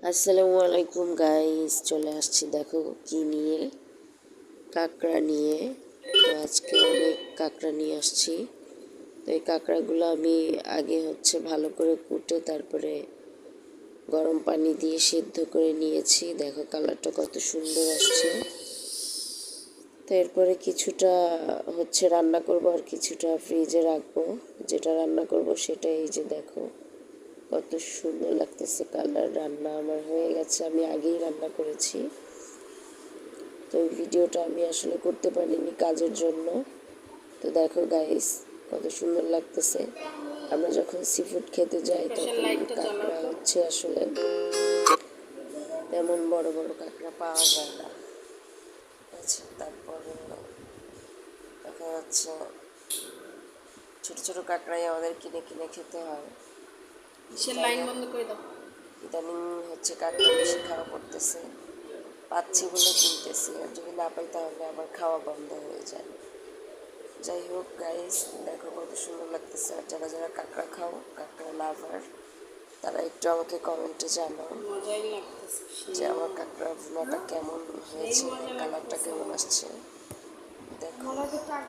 আসসালামু আলাইকুম গাইস, চলে আসছি দেখো কি নিয়ে, কাঁকড়া নিয়ে। তো আজকে অনেক কাঁকড়া নিয়ে আসছি। তো এই কাঁকড়াগুলো আমি আগে ভালো করে কুটে তারপরে গরম পানি দিয়ে সিদ্ধ করে নিয়েছি। দেখো কালারটা কত সুন্দর আসছে। তো এরপরে কিছুটা রান্না করব আর কিছুটা ফ্রিজে রাখবো। যেটা রান্না করব সেটা এই যে দেখো কত সুন্দর লাগতেছে কালার। রান্না আমার হয়ে গেছে, আমি আগেই রান্না করেছি। তো এই ভিডিওটা আমি আসলে করতে পারিনি কাজের জন্য। তো দেখো গাইস কত সুন্দর লাগতেছে। আমরা যখন সি ফুড খেতে যাই তখন কাঁকড়া আসলে তেমন বড় বড় কাঁকড়া পাওয়া যায় না। আচ্ছা, তারপরে দেখা যাচ্ছে ছোট ছোট কাঁকড়াই আমাদের কিনে কিনে খেতে হয়। লাইন বন্ধ করে দাও। ইদানিং কাঁকড়া বেশি খাওয়া পড়তেছে, পাচ্ছি বলে কিনতেছি, আর যদি না পাই তাহলে আবার খাওয়া বন্ধ হয়ে যায়। যাই হোক গাইস, দেখো কত সুন্দর লাগতেছে। আর যারা যারা কাঁকড়া খাও, কাঁকড়া লাভার, তারা একটু আমাকে কমেন্টে জানাও যে আমার কাঁকড়া ভুনাটা কেমন হয়েছে, কালারটা কেমন আসছে। দেখো